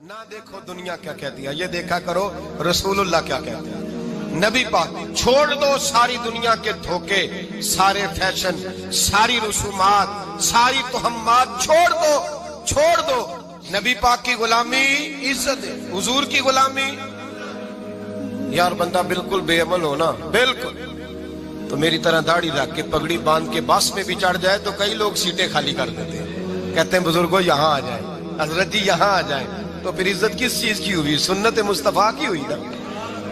ना देखो दुनिया क्या कहती है, ये देखा करो रसूलुल्लाह क्या कहते हैं। नबी पाक छोड़ दो सारी दुनिया के धोखे, सारे फैशन, सारी रसूमात, सारी तोहमात छोड़ दो। नबी पाक की गुलामी इज्जत है, हुजूर की गुलामी। यार बंदा बिल्कुल बेअमल हो ना, बिल्कुल तो मेरी तरह दाढ़ी रख के पगड़ी बांध के बस में भी चढ़ जाए तो कई लोग सीटें खाली कर देते हैं, कहते हैं बुजुर्गों यहाँ आ जाए, हजरत जी यहाँ आ जाए। तो फिर इज्जत किस चीज की हुई? सुन्नत मुस्तफा की हुई ना,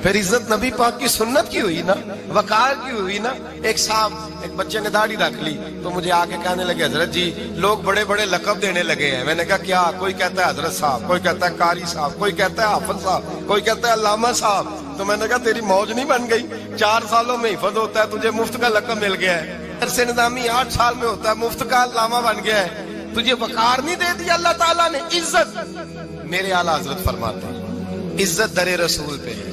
फिर इज्जत नबी पाक की सुन्नत की हुई ना, वकार की हुई ना। एक बच्चे ने दाढ़ी रख ली तो मुझे आके कहने लगे हजरत जी लोग बड़े बड़े लकब देने लगे हैं। मैंने कहा क्या? कोई कहता है हजरत साहब, कोई कहता है कारी साहब, कोई कहता है हाफिज साहब, कोई कहता है अल्लामा साहब। तो मैंने कहा तेरी मौज नहीं बन गई? 4 सालों में हिफज होता है, तुझे मुफ्त का लकब मिल गया है। अरसे निजामी 8 साल में होता है, मुफ्त का अल्लामा बन गया है। तुझे वकार नहीं दे दिया अल्लाह ताला ने, इज्जत। मेरे आला हजरत फरमाते हैं इज्जत दरे रसूल पे है,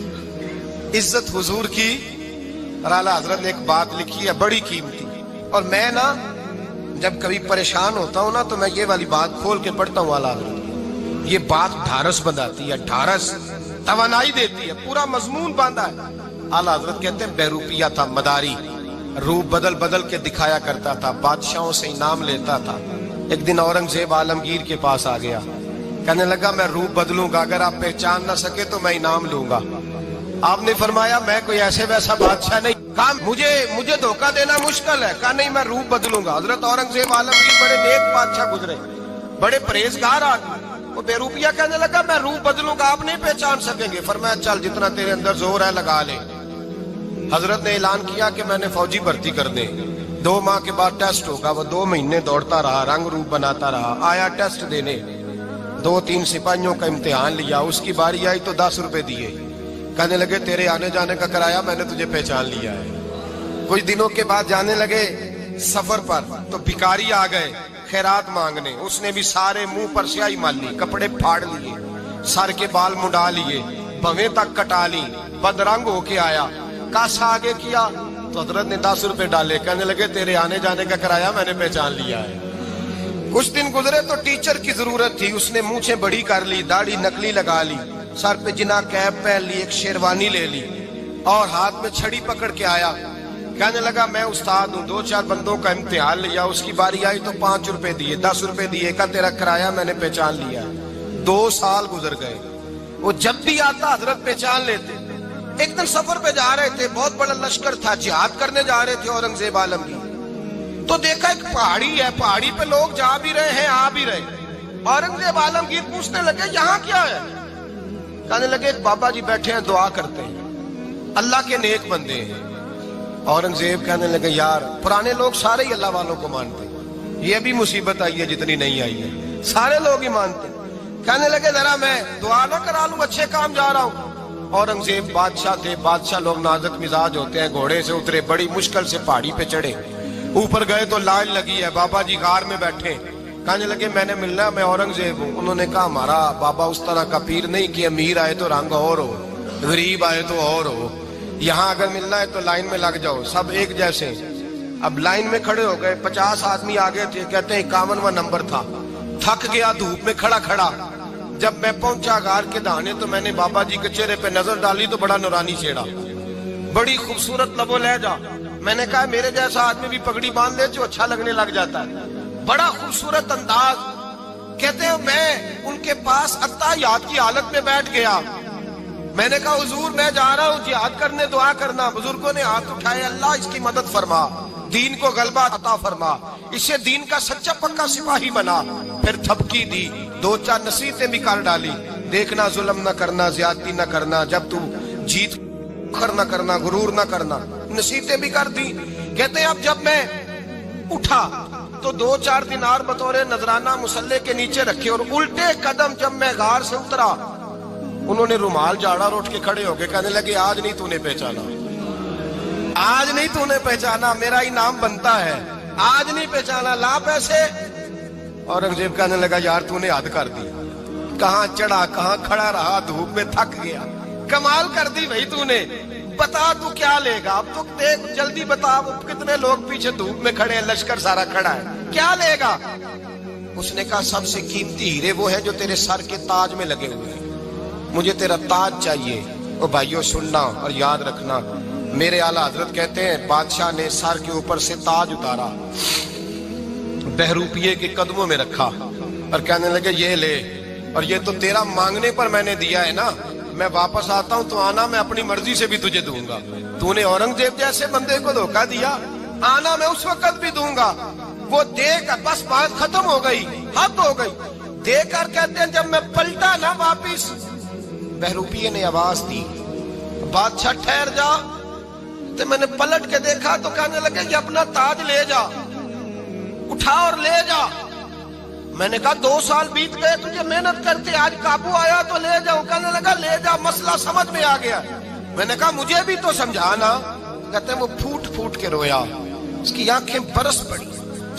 इज्जत हुजूर की। और आला हजरत ने एक बात लिखी है बड़ी कीमती, और मैं ना जब कभी परेशान होता हूँ ना तो मैं ये वाली बात खोल के पढ़ता हूँ आला हजरत। ये बात ढारस बनाती है, ढारस तवानाई देती है, पूरा मजमून बांधा है। आला हजरत कहते हैं बेरूपिया था मदारी, रूप बदल बदल के दिखाया करता था, बादशाहों से इनाम लेता था। एक दिन औरंगजेब आलमगीर के पास आ गया, कहने लगा मैं रूप बदलूंगा, अगर आप पहचान ना सके तो मैं इनाम लूंगा। आपने फरमाया मैं कोई ऐसे वैसा बादशाह नहीं, कहा मुझे धोखा देना मुश्किल है। कहा नहीं मैं रूप बदलूंगा। हजरत औरंगजेब आलमगीर बड़े नेक बादशाह गुजरे, बड़े परहेजगार आदमी। वो बेरूपिया कहने लगा मैं रूप बदलूंगा, आप नहीं पहचान सकेंगे। फरमाया चल जितना तेरे अंदर जोर है लगा ले। हजरत ने ऐलान किया कि मैंने फौजी भर्ती कर दे, 2 माह के बाद टेस्ट होगा। वो 2 महीने दौड़ता रहा, रंग रूप बनाता रहा, आया टेस्ट देने। 2-3 सिपाहियों का इम्तिहान लिया, उसकी बारी आई तो 10 रुपए दिए। कहने लगे तेरे आने जाने का किराया, मैंने तुझे पहचान लिया है। कुछ दिनों के बाद जाने लगे सफर पर तो भिखारी आ गए खैरात मांगने। उसने भी सारे मुंह पर स्याही मार ली, कपड़े फाड़ लिए, सर के बाल मुंडा लिए, भवें तक कटा ली, बदरंग होके आया। कासा आगे किया तो हजरत ने 10 रुपए डाले। कहने लगे तेरे आने जाने का किराया मैंने पहचान लिया है। कुछ दिन गुजरे तो टीचर की जरूरत थी, उसने मूंछें बड़ी कर ली, दाढ़ी नकली लगा ली, सर पे जिना कैप पहन ली, एक शेरवानी ले ली और हाथ में छड़ी पकड़ के आया। कहने लगा मैं उस्ताद हूँ, 2-4 बंदों का इम्तिहान लिया, उसकी बारी आई तो 5 रुपए दिए, 10 रुपए दिए, का तेरा किराया मैंने पहचान लिया। 2 साल गुजर गए, वो जब भी आता हजरत पहचान लेते। एक दिन सफर पे जा रहे थे, बहुत बड़ा लश्कर था, जिहाद करने जा रहे थे औरंगजेब आलमगीर। तो देखा एक पहाड़ी है, पहाड़ी पे लोग जा भी रहे हैं आ भी रहे। औरंगजेब आलमगीर पूछने लगे यहाँ क्या है? कहने लगे बाबा जी बैठे हैं दुआ करते हैं, अल्लाह के नेक बंदे हैं। औरंगजेब कहने लगे यार पुराने लोग सारे ही अल्लाह वालों को मानते, ये भी मुसीबत आई है जितनी नहीं आई है, सारे लोग ही मानते। कहने लगे जरा मैं दुआ ना करा लूं, अच्छे काम जा रहा हूं। औरंगजेब बादशाह थे, बादशाह लोग नाजुक मिजाज होते हैं। घोड़े से उतरे, बड़ी मुश्किल से पहाड़ी पे चढ़े, ऊपर गए तो लाइन लगी है, बाबा जी गार में बैठे। कहने लगे मैंने मिलना, मैं औरंगजेब हूँ। उन्होंने कहा हमारा बाबा उस तरह का पीर नहीं कि अमीर आए तो रंग और हो, गरीब आए तो और हो। यहाँ अगर मिलना है तो लाइन में लग जाओ, सब एक जैसे। अब लाइन में खड़े हो गए, 50 आदमी आगे थे, कहते हैं 51वां नंबर था। थक गया धूप में खड़ा खड़ा। जब मैं पहुंचा गार के दाने तो मैंने बाबा जी के चेहरे पे नजर डाली तो बड़ा नूरानी चेहरा, बड़ी खूबसूरत लबो लहजा। मैंने कहा मेरे जैसा आदमी भी पगड़ी बांध ले जो अच्छा लगने लग जाता है, बड़ा खूबसूरत अंदाज। कहते हैं मैं उनके पास अत्ताहियात की हालत में बैठ गया। मैंने कहा हुजूर मैं जा रहा हूँ जिहाद करने, दुआ करना। बुजुर्गों ने हाथ उठाए, अल्लाह इसकी मदद फरमा, दीन को गलबा अता फरमा, इसे दीन का सच्चा पक्का सिपाही बना। फिर थपकी दी, 2-4 नसीहतें भी कर डाली, देखना जुल्म न करना, ज्यादती न करना, जब तू जीत न करना, गुरूर न करना, नसीहतें भी कर दी। कहते हैं अब जब मैं उठा तो 2-4 दिनार बतौर नजराना मुसल्ले के नीचे रखे, और उल्टे कदम जब मैं गार से उतरा उन्होंने रुमाल झाड़ा और उठ के खड़े हो गए। कहने लगे आज नहीं तूने पहचाना, आज नहीं तूने पहचाना, मेरा इनाम बनता है, आज नहीं पहचाना, ला पैसे। औरंगजेब कहने लगा यार तूने हद कर दी, कहाँ चढ़ा कहाँ खड़ा रहा, धूप में थक गया, कमाल कर दी भाई तूने। बता तू क्या लेगा, अब तो देख जल्दी बता, वो कितने लोग पीछे धूप में खड़े हैं, लश्कर सारा खड़ा है, क्या लेगा? اس نے کہا سب سے قیمتی ہیرے وہ ہیں جو تیرے سر کے تاج میں لگے ہوئے ہیں، مجھے تیرا تاج چاہیے۔ او بھائیو سننا اور یاد رکھنا، میرے اعلیٰ حضرت کہتے ہیں بادشاہ نے سر کے اوپر سے تاج اتارا، بہروپیے کے قدموں میں رکھا اور کہنے لگے یہ لے، اور یہ تو تیرا مانگنے پر میں نے دیا ہے نا، میں واپس آتا ہوں تو آنا میں اپنی مرضی سے بھی تجھے دوں گا۔ تو نے اورنگزیب جیسے بندے کو دھوکہ دیا، آنا میں اس وقت بھی دوں گا۔ وہ دے کر بس بات ختم ہو گئی، حد ہو گئی۔ دے کر کہتے ہیں جب میں پلٹا نا واپس، بہروپیے نے آواز دی بادشاہ ٹھہر جا۔ تو میں نے پلٹ کے دیکھا تو کہنے لگے یہ اپنا تاج لے جا، اٹھا اور لے جا۔ میں نے کہا 2 سال بیت گئے تجھے محنت کرتے، آج قابو آیا تو لے جاؤں۔ کہنے لگا لے جا، مسئلہ سمجھ میں آ گیا۔ میں نے کہا مجھے بھی تو سمجھانا۔ کہتے ہیں وہ پھوٹ پھوٹ کے رویا، اس کی آنکھیں برس پڑی،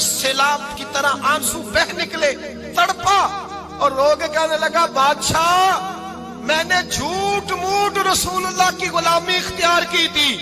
سیلاب کی طرح آنسو بہ نکلے، تڑپا اور رو کے کہنے لگا بادشاہ میں نے جھوٹ موٹ رسول اللہ کی غلامی اختیار کی تھی،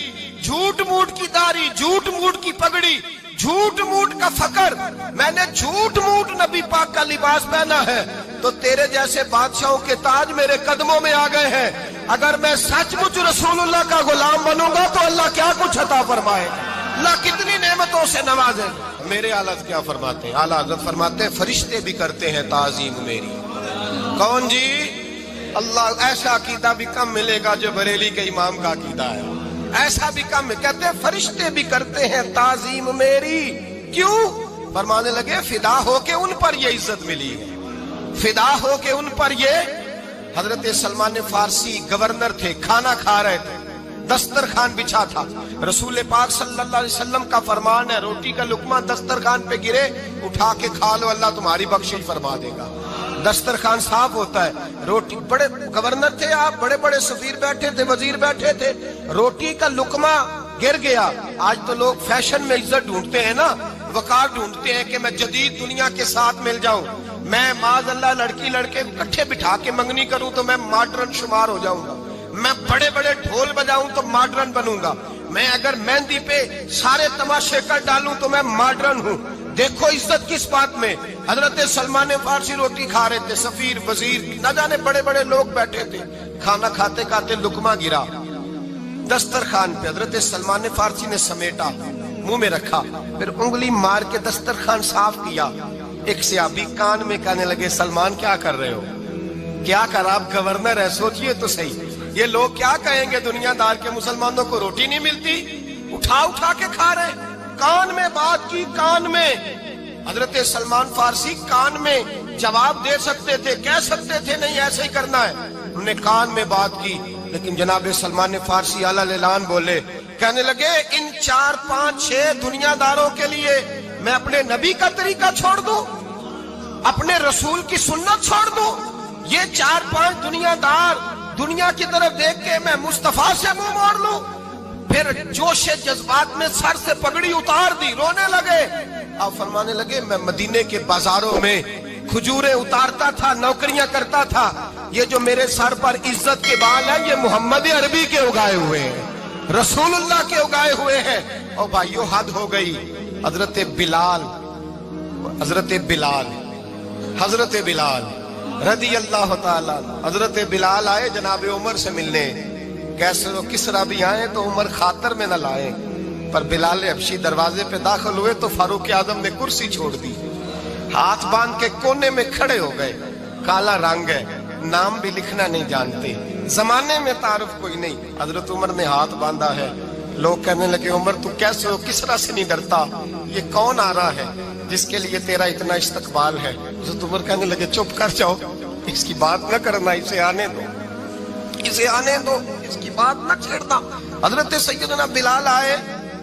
جھوٹ موٹ کی داڑھی، جھوٹ موٹ کی پگڑی، جھوٹ موٹ کا فقر، میں نے جھوٹ موٹ نبی پاک کا لباس پہنا ہے، تو تیرے جیسے بادشاہوں کے تاج میرے قدموں میں آ گئے ہیں۔ اگر میں سچ مچ رسول اللہ کا غلام بنوں گا تو اللہ کیا کچھ عطا فرمائے، اللہ کتنی نعمتوں سے نوازے۔ میرے اعلیٰ کیا فرماتے ہیں؟ اعلیٰ حضرت فرماتے ہیں فرشتے بھی کرتے ہیں تعظیم میری۔ کون جی؟ اللہ ایسا عقیدہ بھی کم ملے گا جو بریلی کے امام کا عقیدہ ہے، ایسا بھی کم۔ کہتے ہیں فرشتے بھی کرتے ہیں تعظیم میری۔ کیوں؟ فرمانے لگے فدا ہو کے ان پر یہ عزت ملی ہے، فدا ہو کے ان پر یہ۔ حضرت سلمان فارسی گورنر تھے، کھانا کھا رہے تھے، دسترخوان بچھا تھا، رسول پاک صلی اللہ علیہ وسلم کا فرمان ہے روٹی کا لقمہ دسترخوان پہ گرے اٹھا کے کھا لو، اللہ تمہاری بخشش فرما دے گا۔ دسترخوان صاف ہوتا ہے، روٹی، بڑے گورنر تھے آپ، بڑے بڑے سفیر بیٹھے تھے، وزیر بیٹھے تھے، روٹی کا لقمہ گر گیا۔ آج تو لوگ فیشن میں عزت ڈھونڈتے ہیں نا، وقار ڈھونڈتے ہیں کہ میں جدید دنیا کے ساتھ مل جاؤں، میں معاذ اللہ لڑکی لڑکے اکٹھے بٹھا کے منگنی کروں تو میں ماڈرن شمار ہو جاؤں گا، میں بڑے بڑے ڈھول بجاؤں تو ماڈرن بنوں گا، میں اگر مہندی پہ سارے تماشے کر ڈالوں تو میں ماڈرن ہوں۔ دیکھو عزت کس بات میں۔ حضرت سلمان فارسی روٹی کھا رہے تھے، سفیر وزیر نہ جانے بڑے بڑے لوگ بیٹھے تھے، کھانا کھاتے کھاتے لقمہ گرا دسترخوان پہ، حضرت سلمان فارسی نے سمیٹا، منہ میں رکھا، پھر انگلی مار کے دسترخوان صاف کیا۔ ایک صحابی کان میں کہنے لگے سلمان کیا کر رہے ہو، کیا کر، آپ گورنر ہے، سوچئے تو صحیح، یہ لوگ کیا کہیں گے دنیا دار کے مسلمانوں کو روٹی نہیں ملتی، اٹھا اٹھا کے کھا رہے۔ کان میں بات کی، کان میں۔ حضرت سلمان فارسی کان میں جواب دے سکتے تھے، کہہ سکتے تھے نہیں ایسے ہی کرنا ہے، انہوں نے کان میں بات کی، لیکن جناب سلمان فارسی اعلیٰ اعلان بولے، کہنے لگے ان 4 5 6 دنیا داروں کے لیے میں اپنے نبی کا طریقہ چھوڑ دوں، اپنے رسول کی سنت چھوڑ دوں؟ یہ 4 5 دنیا دار دنیا کی طرف دیکھ کے میں مصطفیٰ سے منہ موڑ لوں؟ پھر جوش جذبات میں سر سے پگڑی اتار دی، رونے لگے۔ آپ فرمانے لگے میں مدینے کے بازاروں میں کھجوریں اتارتا تھا، نوکریاں کرتا تھا، یہ جو میرے سر پر عزت کے بال ہیں یہ محمد عربی کے اگائے ہوئے ہیں، رسول اللہ کے اگائے ہوئے ہیں۔ اور بھائیو حد ہو گئی۔ حضرت بلال رضی اللہ تعالیٰ، حضرت بلال آئے جناب عمر سے ملنے، کیسے کسرا بھی آئے تو عمر خاطر میں نہ لائے، پر بلال حبشی دروازے پہ داخل ہوئے تو فاروق اعظم نے کرسی چھوڑ دی، ہاتھ باندھ کے کونے میں کھڑے ہو گئے، کالا رنگ ہے، نام بھی لکھنا نہیں جانتے، زمانے میں تعارف کوئی نہیں۔ حضرت عمر نے ہاتھ باندھا ہے، لوگ کہنے لگے عمر تو کیسے ہو، کسرا سے نہیں ڈرتا، یہ کون آ رہا ہے جس کے لیے تیرا اتنا استقبال ہے؟ حضرت عمر کہنے لگے چپ کر جاؤ، اس کی بات نہ کرنا، اسے آنے دو، اسے آنے دو، اس کی بات نہ چھیڑنا۔ حضرت سیدنا بلال آئے،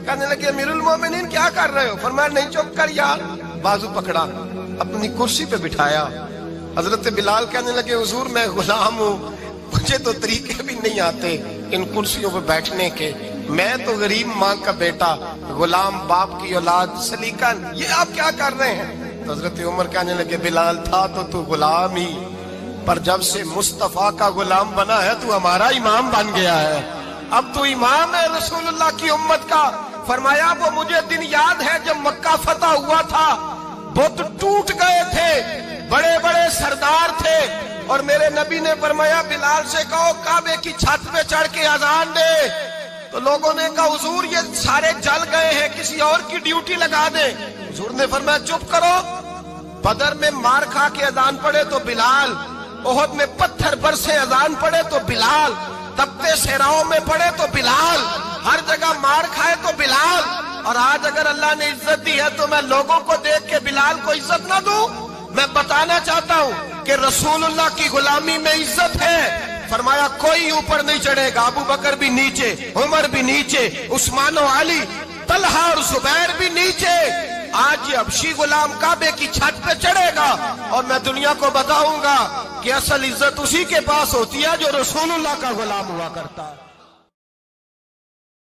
کہنے لگے امیر المومنین کیا کر رہے ہو؟ فرمایا نہیں چپ کر یار، بازو پکڑا، اپنی کرسی پہ بٹھایا۔ حضرت بلال کہنے لگے حضور میں غلام ہوں، مجھے تو طریقے بھی نہیں آتے ان کرسیوں پہ بیٹھنے کے، میں تو غریب ماں کا بیٹا، غلام باپ کی اولاد، سلیقن، یہ آپ کیا کر رہے ہیں؟ تو حضرت عمر کہنے لگے بلال تھا تو غلام ہی، پر جب سے مصطفیٰ کا غلام بنا ہے تو ہمارا امام بن گیا ہے، اب تو امام ہے رسول اللہ کی امت کا۔ فرمایا وہ مجھے دن یاد ہے جب مکہ فتح ہوا تھا، बुत टूट गए थे, बड़े बड़े सरदार थे, और मेरे नबी ने फरमाया बिलाल से कहो काबे की छत पे चढ़ के अजान दे। तो लोगों ने कहा हुजूर ये सारे जल गए हैं, किसी और की ड्यूटी लगा दे। हुजूर ने फरमाया चुप करो, बदर में मार खा के अजान पड़े तो बिलाल, ओहद में पत्थर बरसे अजान पड़े तो बिलाल, तपते सहराओं में पड़े तो बिलाल, हर जगह मार खाए तो बिलाल। और आज अगर अल्लाह ने इज्जत दी है तो मैं लोगों को देख के बिलाल को इज्जत ना दूं? मैं बताना चाहता हूं कि रसूलुल्लाह की गुलामी में इज्जत है। फरमाया कोई ऊपर नहीं चढ़ेगा, अबू बकर भी नीचे, उमर भी नीचे, उस्मान और अली, तलहा और जुबैर भी नीचे। आज ये हबशी गुलाम काबे की छत पे चढ़ेगा और मैं दुनिया को बताऊंगा कि असल इज्जत उसी के पास होती है जो रसूलुल्लाह का गुलाम हुआ करता है।